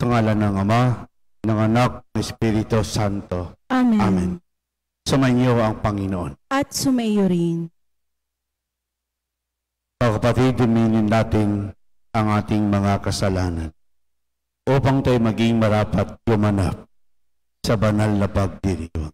Pangalan ng Ama, ng Anak, ng Espiritu Santo. Amen. Amen. Sumainyo ang Panginoon. At sumaiyo rin. Mga kapatid, duminin natin ang ating mga kasalanan upang tayo maging marapat gumanap sa banal na pagdiriwang.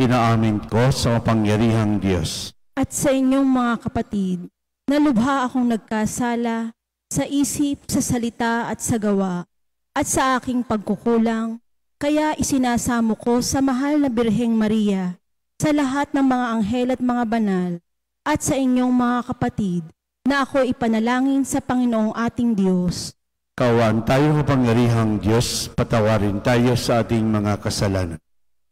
Inaamin ko sa mapangyarihang Diyos At sa inyong mga kapatid, na lubha akong nagkasala sa isip, sa salita at sa gawa, at sa aking pagkukulang, kaya isinasamo ko sa mahal na Birheng Maria, sa lahat ng mga anghel at mga banal, at sa inyong mga kapatid, na ako ipanalangin sa Panginoong ating Diyos. Kaawaan tayo, mapangyarihang Diyos, patawarin tayo sa ating mga kasalanan.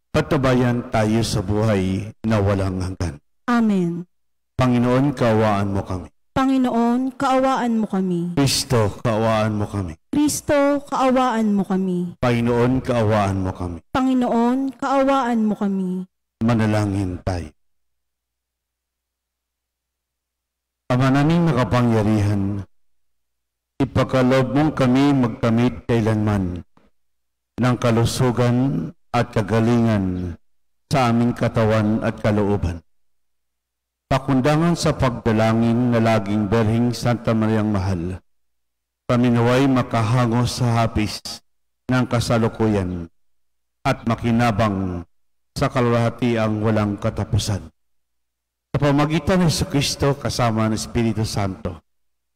Patubayan tayo sa buhay na walang hanggan. Amen. Panginoon, kaawaan mo kami. Panginoon, kaawaan mo kami. Kristo, kaawaan mo kami. Kristo, kaawaan mo kami. Panginoon, kaawaan mo kami. Panginoon, kaawaan mo kami. Manalangin tayo. Ama naming makapangyarihan, ipagkaloob mong kami magkamit kailanman ng kalusugan at kagalingan sa aming katawan at kalooban. Pakundangan sa pagdalangin na laging Berheng Santa Mariang Mahal, kami naway makahango sa hapis ng kasalukuyan at makinabang sa kalwalhatiang walang katapusan. Sa pamagitan ng Jesucristo kasama ng Espiritu Santo,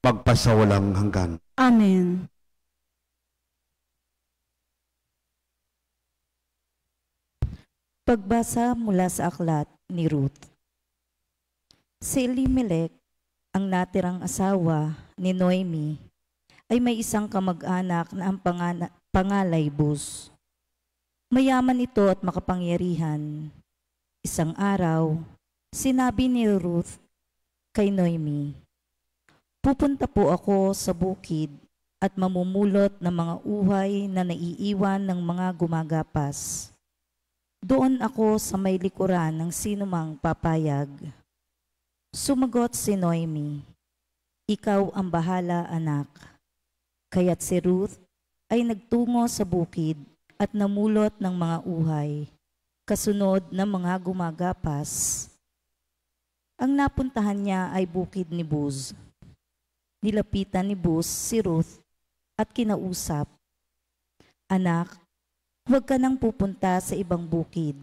magpasawalang hanggan. Amen. Pagbasa mula sa aklat ni Ruth. Si Elimelech, ang natirang asawa ni Noemi, ay may isang kamag-anak na ang pangalay Buz. Mayaman ito at makapangyarihan. Isang araw, sinabi ni Ruth kay Noemi, "Pupunta po ako sa bukid at mamumulot ng mga uhay na naiiwan ng mga gumagapas. Doon ako sa may likuran ng sinumang papayag." Sumagot si Noemi, "Ikaw ang bahala, anak." Kaya't si Ruth ay nagtungo sa bukid at namulot ng mga uhay, kasunod ng mga gumagapas. Ang napuntahan niya ay bukid ni Buz. Nilapitan ni Buz si Ruth at kinausap, "Anak, huwag ka nang pupunta sa ibang bukid.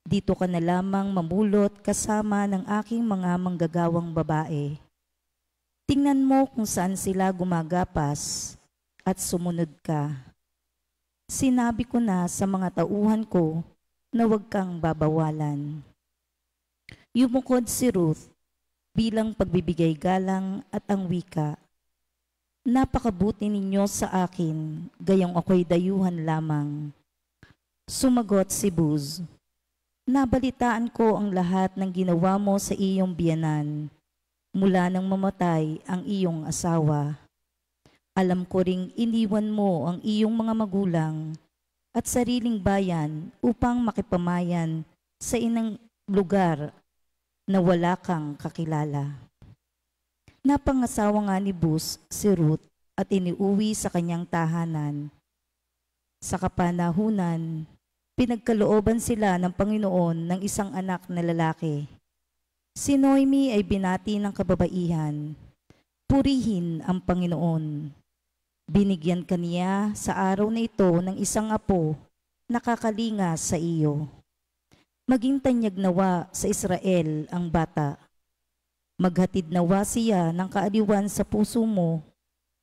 Dito ka na lamang mamulot kasama ng aking mga manggagawang babae. Tingnan mo kung saan sila gumagapas at sumunod ka. Sinabi ko na sa mga tauhan ko na huwag kang babawalan." Yumukod si Ruth bilang pagbibigay galang at ang wika, "Napakabuti ninyo sa akin, gayong ako'y dayuhan lamang." Sumagot si Buz, "Nabalitaan ko ang lahat ng ginawa mo sa iyong biyanan, mula nang mamatay ang iyong asawa. Alam ko ring iniwan mo ang iyong mga magulang at sariling bayan upang makipamayan sa inang lugar na wala kang kakilala." Napangasawa nga ni Buz si Ruth at iniuwi sa kanyang tahanan. Sa kapanahunan, pinagkalooban sila ng Panginoon ng isang anak na lalaki. Si Noemi ay binati ng kababaihan, "Purihin ang Panginoon. Binigyan ka niya sa araw na ito ng isang apo na kakalinga sa iyo. Maging tanyag nawa sa Israel ang bata. Maghatid nawa siya ng kaaliwan sa puso mo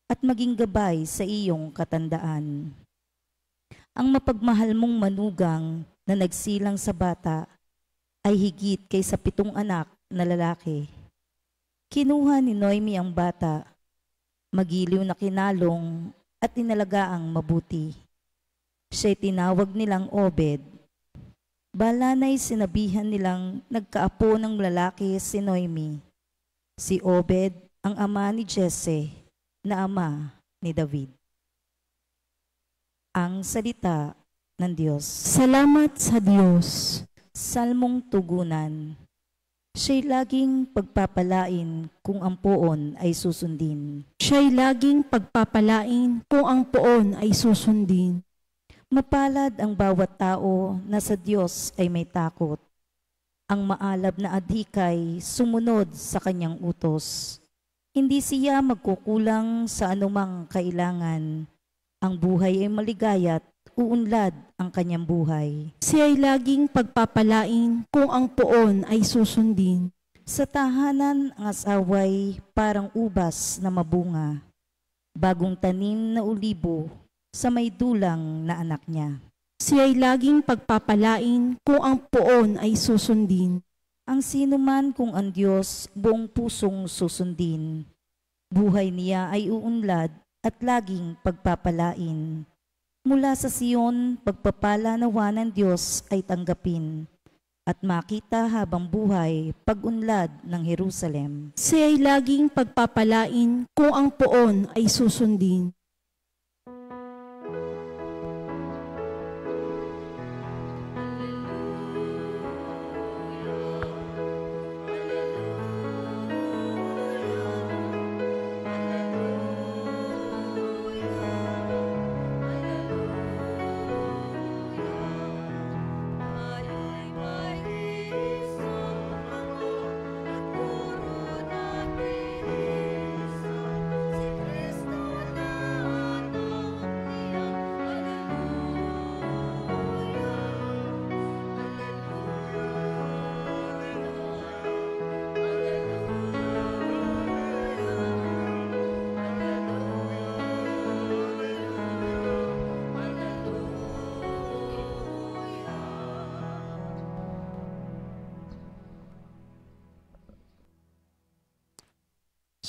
at maging gabay sa iyong katandaan. Ang mapagmahal mong manugang na nagsilang sa bata ay higit kaysa 7 anak na lalaki." Kinuha ni Noemi ang bata, magiliw na kinalong at inalagaang mabuti. Siya'y tinawag nilang Obed. Balanay sinabihan nilang nagkaapo ng lalaki si Noemi. Si Obed ang ama ni Jesse na ama ni David. Ang salita ng Diyos. Salamat sa Diyos. Salmong tugunan. Siya'y laging pagpapalain kung ang poon ay susundin. Siya'y laging pagpapalain kung ang poon ay susundin. Mapalad ang bawat tao na sa Diyos ay may takot. Ang maalab na adhikay sumunod sa kanyang utos. Hindi siya magkukulang sa anumang kailangan. Ang buhay ay maligaya't uunlad ang kanyang buhay. Siya'y laging pagpapalain kung ang poon ay susundin. Sa tahanan ang asaway parang ubas na mabunga, bagong tanim na ulibo sa may dulang na anak niya. Siya'y laging pagpapalain kung ang poon ay susundin. Ang sinuman kung ang Diyos buong pusong susundin, buhay niya ay uunlad at laging pagpapalain. Mula sa Siyon, pagpapala nawa ng Diyos ay tanggapin at makita habang buhay pag-unlad ng Jerusalem. Siya'y laging pagpapalain kung ang poon ay susundin.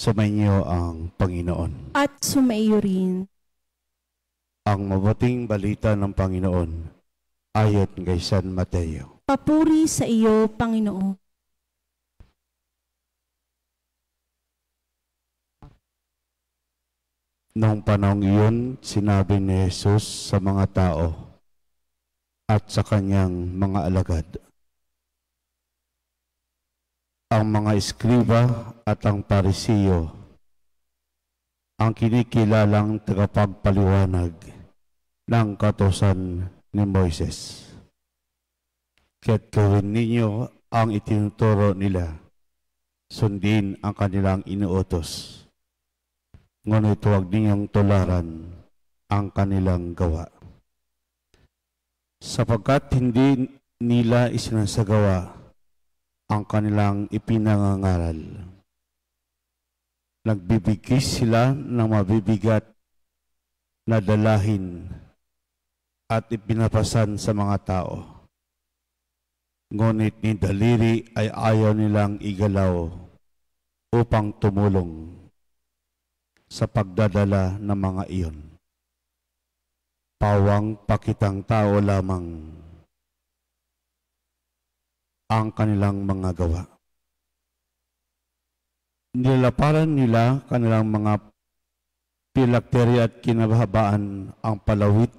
Sumainyo ang Panginoon. At sumaiyo rin. Ang mabuting balita ng Panginoon ayon kay San Mateo. Papuri sa iyo, Panginoon. Noong panahong iyon, sinabi ni Jesus sa mga tao at sa kanyang mga alagad, ang mga eskriba at ang parisiyo ang kinikilalang tagapagpaliwanag ng kautusan ni Moises. Kaya't gawin ninyo ang itinuturo nila, sundin ang kanilang inuutos. Ngunit huwag ninyong tularan ang kanilang gawa. Sapagkat hindi nila isinasagawa ang kanilang ipinangangaral. Nagbibigis sila ng mabibigat na dalahin at ipinapasan sa mga tao. Ngunit ni daliri ay ayaw nilang igalaw upang tumulong sa pagdadala ng mga iyon. Pawang pakitang tao lamang ang kanilang mga gawa. Nilalaparan nila kanilang mga pilakterya at kinabahabaan ang palawit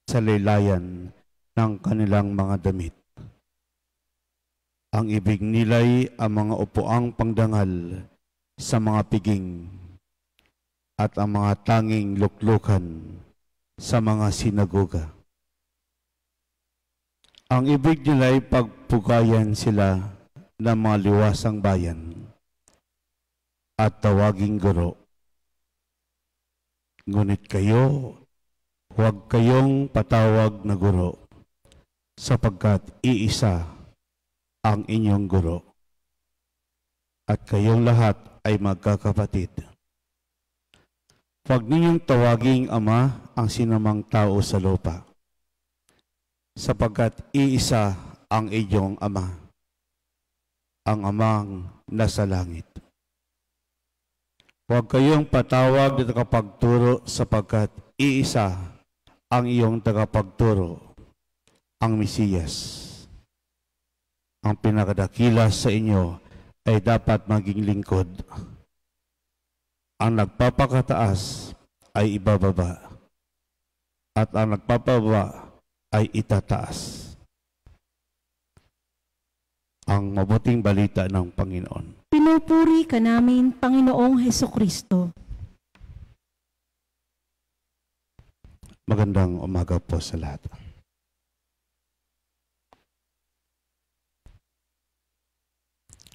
sa laylayan ng kanilang mga damit. Ang ibig nila'y ang mga upuang pangdangal sa mga piging at ang mga tanging luklukan sa mga sinagoga. Ang ibig nila'y pagpugayan sila ng mga liwasang bayan at tawaging guro. Ngunit kayo, huwag kayong patawag na guro, sapagkat iisa ang inyong guro, at kayong lahat ay magkakapatid. Huwag ninyong tawaging ama ang sinamang tao sa lupa, sapagkat iisa ang inyong ama, ang amang nasa langit. Huwag kayong patawag na tagapagturo sapagkat iisa ang iyong tagapagturo, ang Mesiyas. Ang pinakadakila sa inyo ay dapat maging lingkod. Ang nagpapakataas ay ibababa, at ang nagpapababa ay itataas. ang mabuting balita ng Panginoon. Pinupuri ka namin, Panginoong Hesukristo. Magandang umaga po sa lahat.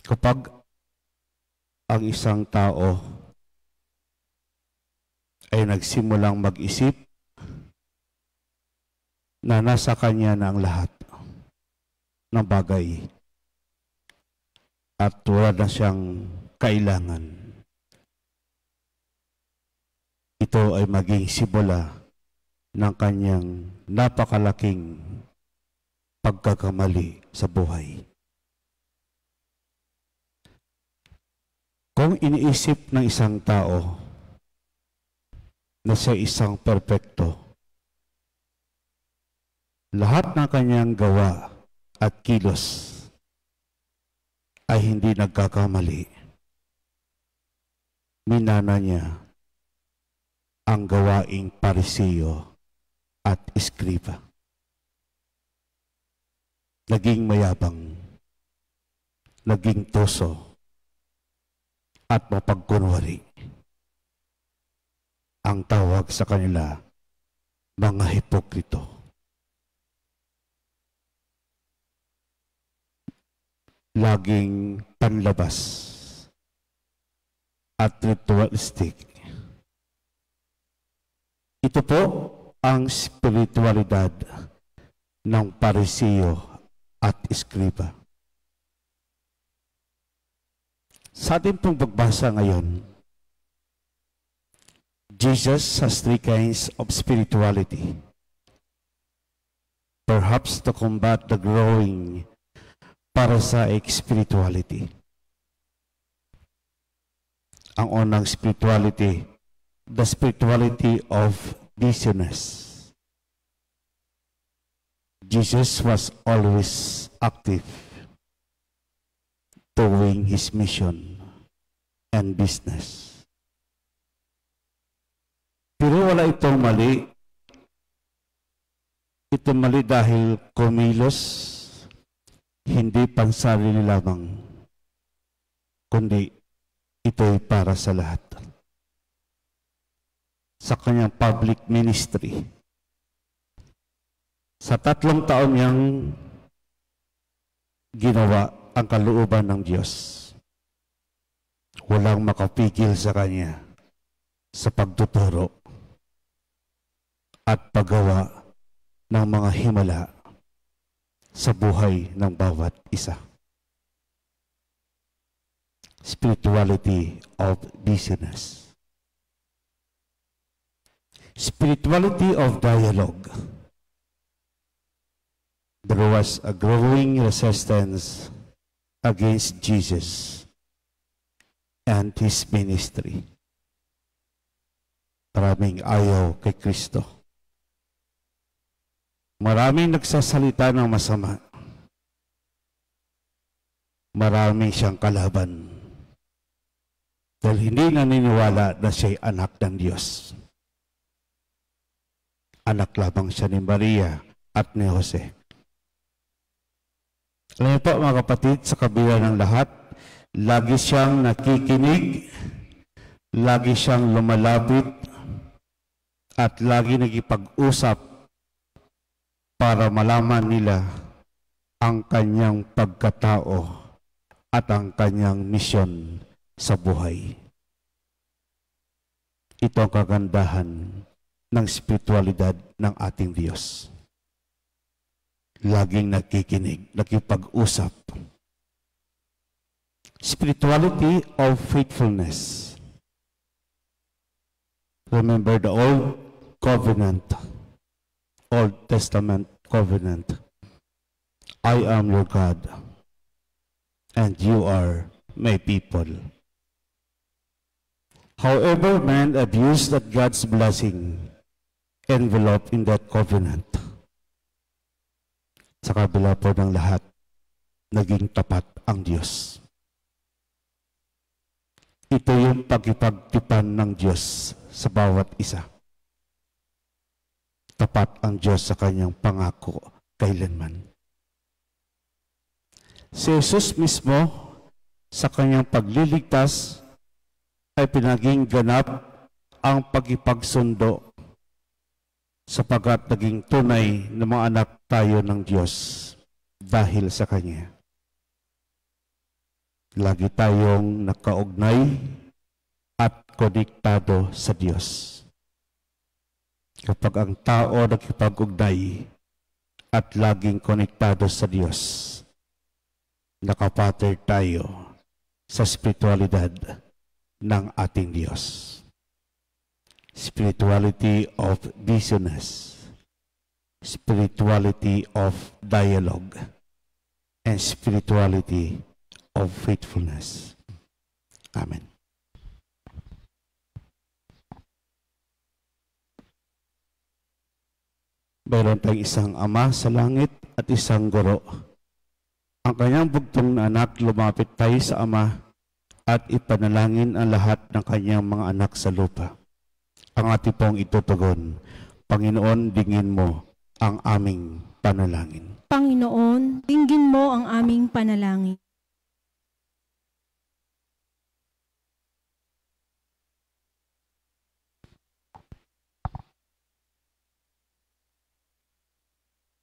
Kapag ang isang tao ay nagsimulang mag-isip na nasa kanya na ang lahat ng bagay at wala na siyang kailangan, ito ay maging simula ng kanyang napakalaking pagkakamali sa buhay. Kung iniisip ng isang tao na siya isang perpekto, lahat ng kanyang gawa at kilos ay hindi nagkakamali, minana niya ang gawaing Pariseo at Eskriba. Naging mayabang, naging toso, at mapagkunwari. Ang tawag sa kanila, mga hipokrito. Laging panlabas at ritualistic. Ito po ang spiritualidad ng Pariseo at Eskriba. Sa ating pong pagbasa ngayon, Jesus has three kinds of spirituality. Perhaps to combat the growing Pharisaic spirituality. Ang unang spirituality, the spirituality of busyness. Jesus was always active, doing his mission and business. Pero wala itong mali. Ito mali dahil kumilos, hindi pansarili lamang, kundi ito'y para sa lahat. Sa kanyang public ministry, sa 3 taon niyang ginawa ang kalooban ng Diyos, walang makapigil sa kanya sa pagtuturo at paggawa ng mga himala sa buhay ng bawat isa. Spirituality of busyness. Spirituality of dialogue. There was a growing resistance against Jesus and his ministry. Maraming ayaw kay Kristo. Maraming nagsasalita ng masama. Maraming siyang kalaban dahil hindi naniniwala na siya'y anak ng Diyos. Anak lamang siya ni Maria at ni Jose. Alam niyo po mga kapatid, sa kabila ng lahat, lagi siyang nakikinig, lagi siyang lumalapit, at lagi nagipag-usap para malaman nila ang kanyang pagkatao at ang kanyang misyon sa buhay. Ito ang kagandahan ng spiritualidad ng ating Diyos. Laging nakikinig, nakipag-usap. Spirituality of faithfulness. Remember the Old Covenant, Old Testament covenant. I am your God, and you are my people. However, man abused that God's blessing enveloped in that covenant. Sa kabila po ng lahat, naging tapat ang Diyos. Ito yung pagkipagtipan ng Diyos sa bawat isa. Tapat ang Diyos sa kanyang pangako kailanman. Si Jesus mismo sa kanyang pagliligtas ay pinaging ganap ang pagkipagsundo sapagkat naging tunay na mga anak tayo ng Diyos dahil sa Kanya. Lagi tayong nakaugnay at konektado sa Diyos. Kapag ang tao nakipag-ugnay at laging konektado sa Diyos, nakapater tayo sa spiritualidad ng ating Diyos. Spirituality of business, spirituality of dialogue, and spirituality of faithfulness. Amen. Mayroon tayong isang ama sa langit at isang guro. Ang kanyang bugtong na anak lumapit tayo sa ama at ipanalangin ang lahat ng kanyang mga anak sa lupa. Ang ating pong itutugon, Panginoon, dinggin mo ang aming panalangin. Panginoon, dinggin mo ang aming panalangin.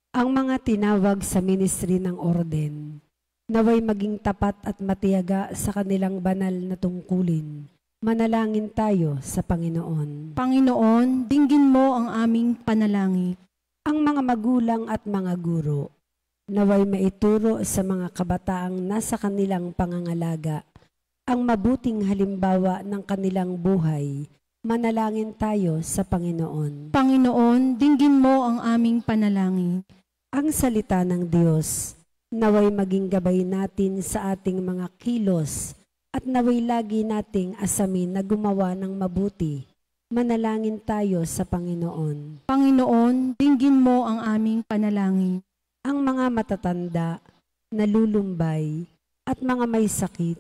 Ang mga tinawag sa ministry ng orden, naway maging tapat at matiyaga sa kanilang banal na tungkulin. Manalangin tayo sa Panginoon. Panginoon, dinggin mo ang aming panalangin. Ang mga magulang at mga guro, naway maituro sa mga kabataang nasa kanilang pangangalaga ang mabuting halimbawa ng kanilang buhay. Manalangin tayo sa Panginoon. Panginoon, dinggin mo ang aming panalangin. Ang salita ng Diyos, naway maging gabay natin sa ating mga kilos at naway lagi nating asamin na gumawa ng mabuti. Manalangin tayo sa Panginoon. Panginoon, dinggin mo ang aming panalangin. Ang mga matatanda, nalulumbay, at mga may sakit,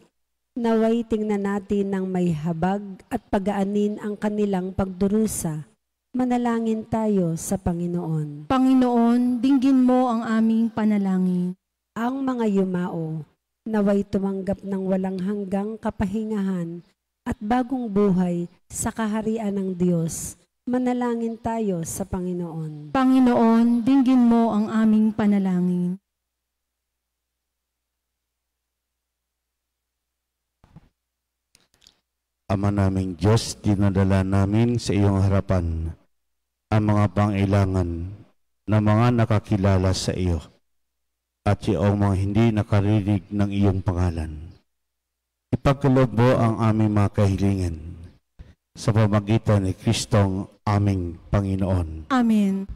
naway tingnan natin ng may habag at pagaanin ang kanilang pagdurusa. Manalangin tayo sa Panginoon. Panginoon, dinggin mo ang aming panalangin. Ang mga yumao, naway tumanggap ng walang hanggang kapahingahan at bagong buhay sa kaharian ng Diyos. Manalangin tayo sa Panginoon. Panginoon, dinggin mo ang aming panalangin. Ama naming Diyos, dinadala namin sa iyong harapan ang mga pangailangan ng mga nakakilala sa iyo at iyong mga hindi nakarinig ng iyong pangalan. Ipagkaloob mo ang aming mga kahilingan sa pamamagitan ni Kristong aming Panginoon. Amen.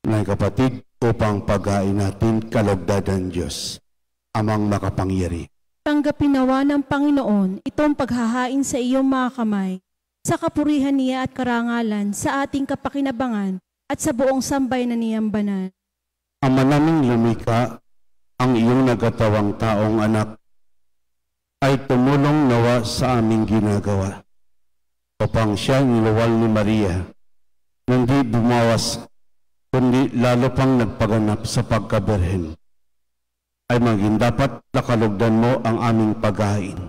Mga kapatid, upang paghain natin kalugdan ng Diyos, amang makapangyari. Tanggapin nawa ng Panginoon itong paghahain sa iyong mga kamay, sa kapurihan niya at karangalan, sa ating kapakinabangan at sa buong sambay na niyang banal. Ama naming lumikha, ang iyong nagatawang taong anak, ay tumulong nawa sa aming ginagawa, upang siya niluwal ni Maria, hindi bumawas, kundi lalo pang nagpaganap sa pagkaberhen, ay maging dapat nakalugdan mo ang aming paghain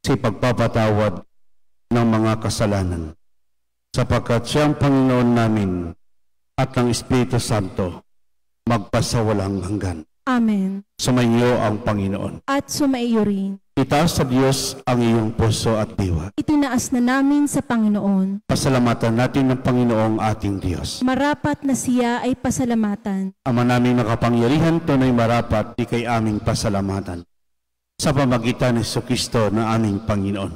sa pagpapatawad ng mga kasalanan, sapagkat siyang Panginoon namin at ng Espiritu Santo magpasawalang hanggan. Amen. Sumainyo ang Panginoon. At sumaiyo rin. Itaas sa Diyos ang iyong puso at diwa. Itinaas na namin sa Panginoon. Pasalamatan natin ng Panginoong ating Diyos. Marapat na siya ay pasalamatan. Ama naming nakapangyarihan, tunay marapat, di kay aming pasalamatan. Sa pamagitan ni Jesucristo na aming Panginoon.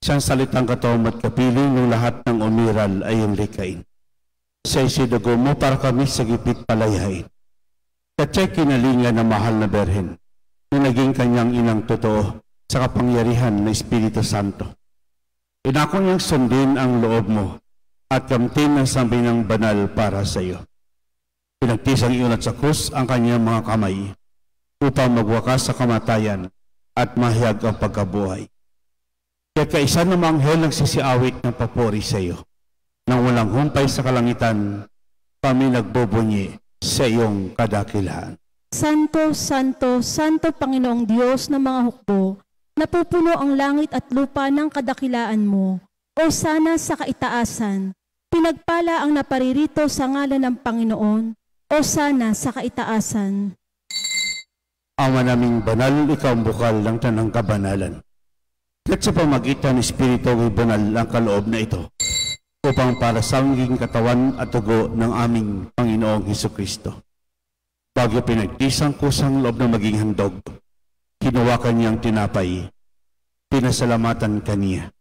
Siyang salitang katawang at kapiling ng lahat ng umiral ay iyong likain. Sa isidugo mo para kami sa gipit palayain. Katsa'y kinalingan ng mahal na Berhen na naging kanyang inang totoo sa kapangyarihan ng Espiritu Santo. Inako niyang sundin ang loob mo at kamtin ng sambinang banal para sa iyo. Pinagtisang iunat sa krus ang kanyang mga kamay upang magwakas sa kamatayan at mahiyag ang pagkabuhay. Kaya kaisa ng mga anghel nagsisiawit ng papuri sa iyo. Nang walang humpay sa kalangitan, kami nagbubunyi sa iyong kadakilaan. Santo, Santo, Santo Panginoong Diyos ng mga hukbo, napupuno ang langit at lupa ng kadakilaan mo. O sana sa kaitaasan, pinagpala ang naparirito sa ngalan ng Panginoon. O sana sa kaitaasan. Ama naming banal, ikaw ang bukal ng tanang kabanalan. At sa pamagitan ng Espiritu ay banal ang kaloob na ito, upang para sa maging katawan at dugo ng aming Panginoong Hesukristo. Bago pinagtisang kusang loob na maging handog, hinawakan niyang tinapay, pinasalamatan kaniya.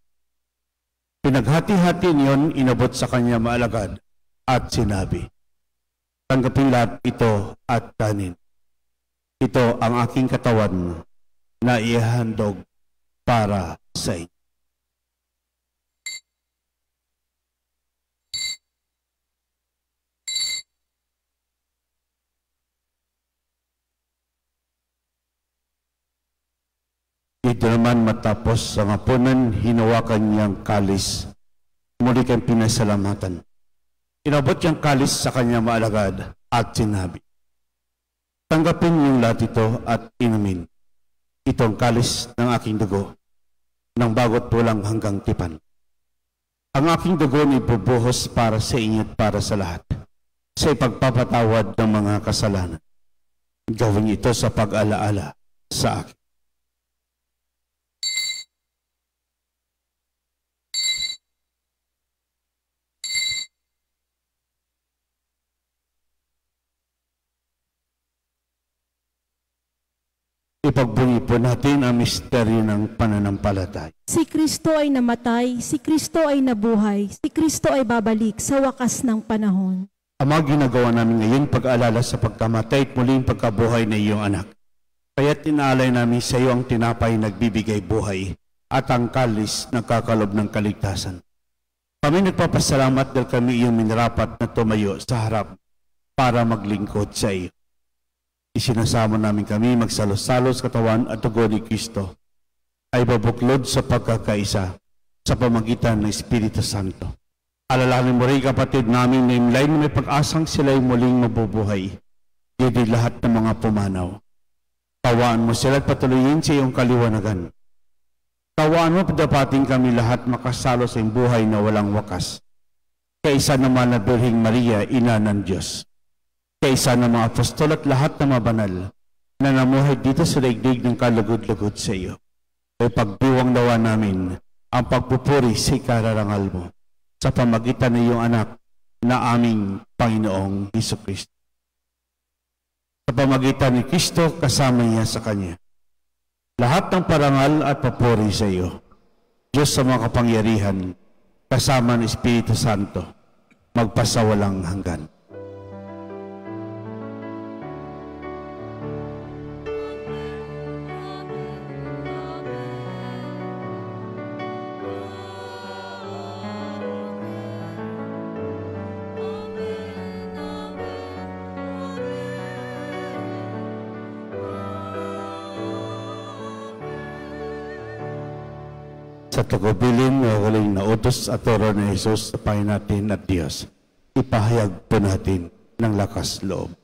Pinaghati-hati niyon, inabot sa kanya maalagad at sinabi, tanggapin lahat ito at kanin. Ito ang aking katawan na ihahandog para sa inyo. Ito naman matapos ang hapunan, hinawakan niyang kalis. Muli kang pinasalamatan. Inabot niyang kalis sa kanyang maalagad at sinabi, tanggapin niyong lahat ito at inumin. Ito ang kalis ng aking dugo, ng bagot walang hanggang tipan. Ang aking dugo ay bubuhos para sa inyo at para sa lahat, sa ipagpapatawad ng mga kasalanan. Gawin ito sa pag-alaala sa akin. Ipagbunyi po natin ang misteryo ng pananampalataya. Si Kristo ay namatay, si Kristo ay nabuhay, si Kristo ay babalik sa wakas ng panahon. Ama, ginagawa namin ngayon pag-aalala sa pagkamatay at muling pagkabuhay na iyong anak. Kaya't inaalay namin sa iyo ang tinapay nagbibigay buhay at ang kalis nagkakalob ng kaligtasan. Kami nagpapasalamat dahil kami iyong minarapat na tumayo sa harap para maglingkod sa iyo. Isinasama namin kami magsalo-salo sa katawan at dugo ni Kristo ay babuklod sa pagkakaisa sa pamagitan ng Espiritu Santo. Alalahanin mo rin kapatid namin na imlay na may pag-asang sila'y muling mabubuhay. Hindi lahat ng mga pumanaw. Tawaan mo sila at patuloyin sa iyong kaliwanagan. Tawaan mo padapating kami lahat makasalo sa iyong buhay na walang wakas. Kaisa naman na Birheng Maria, Ina ng Diyos. Kaisa ng mga apostol at lahat ng mabanal na namuhay dito sa daigdig ng kalugod-lugod sa iyo. Ay pagdiwang nawa namin ang pagpupuri sa ikararangal mo sa pamagitan ng iyong anak na aming Panginoong Hesukristo. Sa pamagitan ni Kristo, kasama niya sa Kanya. Lahat ng parangal at papuri sa iyo, Diyos sa mga kapangyarihan, kasama ng Espiritu Santo, magpasawalang hanggan. Sa tagubilin na huling na utos at turo ni Jesus sa Panginoon natin at Diyos, ipahayag po natin ng lakas loob.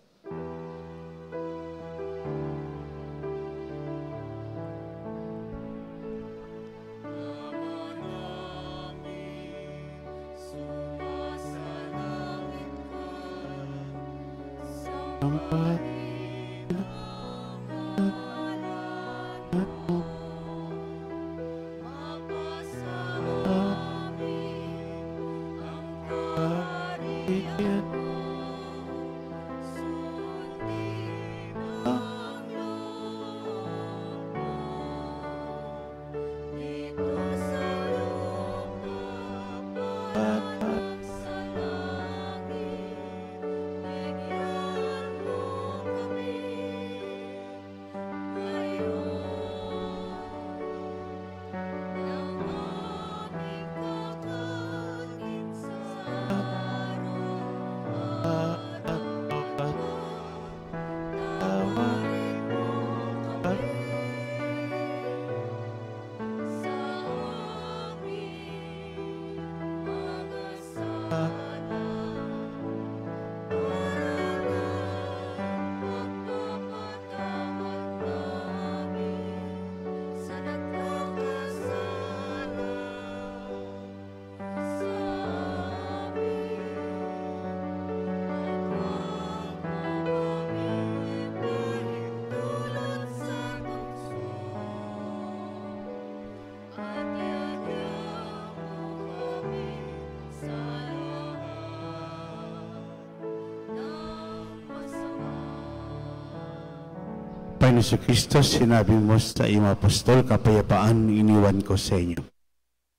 Panginoon si Kristo, sinabi mo sa iyong apostol, kapayapaan iniwan ko sa inyo.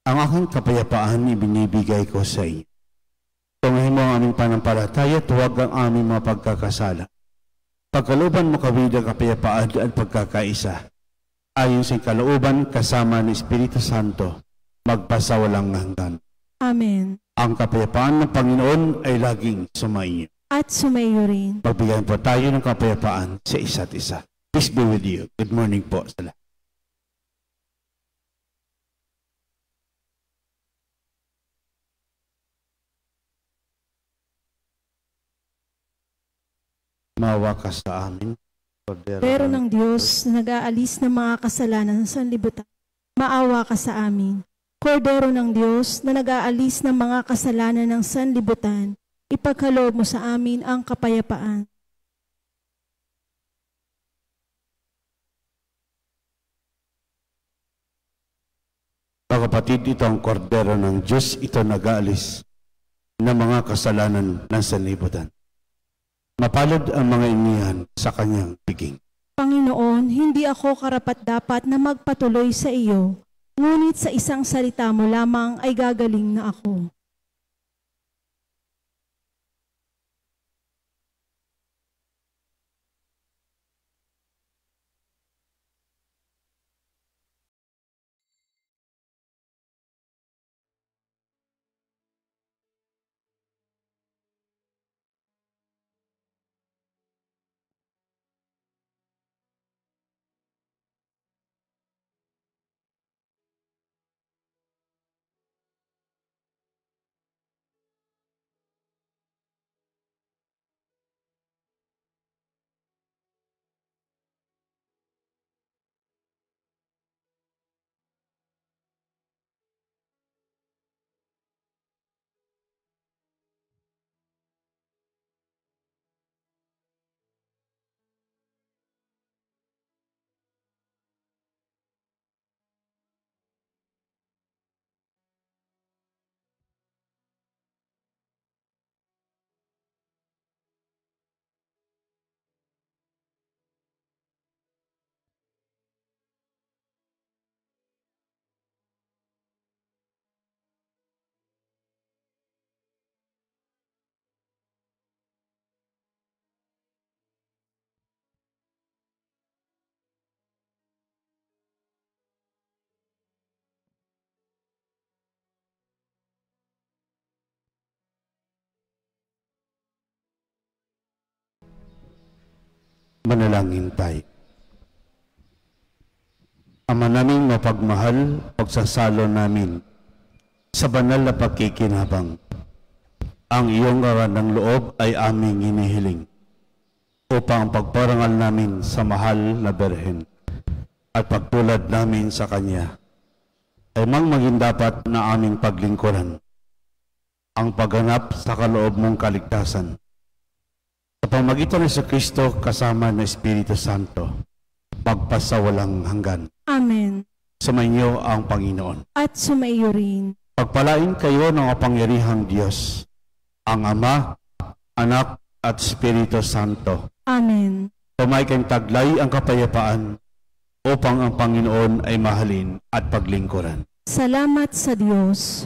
Ang aking kapayapaan ibinibigay ko sa inyo. Tungahin mo ang aming panampalataya at huwag ang aming mga pagkakasala. Pagkalooban mo kami ng kapayapaan at pagkakaisa. Ayon sa kalooban kasama ng Espiritu Santo, magpasawalang hanggan. Amen. Ang kapayapaan ng Panginoon ay laging sumainyo. At sumayo rin. Magbigay po tayo ng kapayapaan sa isa't isa. Peace be with you. Good morning po sa lahat. Maawa ka sa amin. Pero ng Diyos na nag-aalis ng mga kasalanan sa sanlibutan, maawa ka sa amin. Kordero ng Diyos na nag-aalis ng mga kasalanan ng sanlibutan, ipagkaloob mo sa amin ang kapayapaan. Mga kapatid, ito ang kordero ng Diyos, ito nag-aalis ng mga kasalanan ng sanlibutan. Mapalad ang mga inihan sa kanyang piging. Panginoon, hindi ako karapat-dapat na magpatuloy sa iyo, ngunit sa isang salita mo lamang ay gagaling na ako. Manalangin tayo. Ama naming mapagmahal, pagsasalo namin sa banal na pagkikinabang. Ang iyong aral ng loob ay aming hinihiling upang pagparangal namin sa mahal na Berhen at pagtulad namin sa Kanya ay maging dapat na aming paglingkuran ang pagganap sa kaloob mong kaligtasan Sa pamagitan ng Kristo kasama ng Espiritu Santo, magpasawalang hanggan. Amen. Sumainyo ang Panginoon. At sumaiyo rin. Pagpalain kayo ng kapangyarihang Diyos, ang Ama, Anak, at Espiritu Santo. Amen. Tumay kayong taglay ang kapayapaan upang ang Panginoon ay mahalin at paglingkuran. Salamat sa Diyos.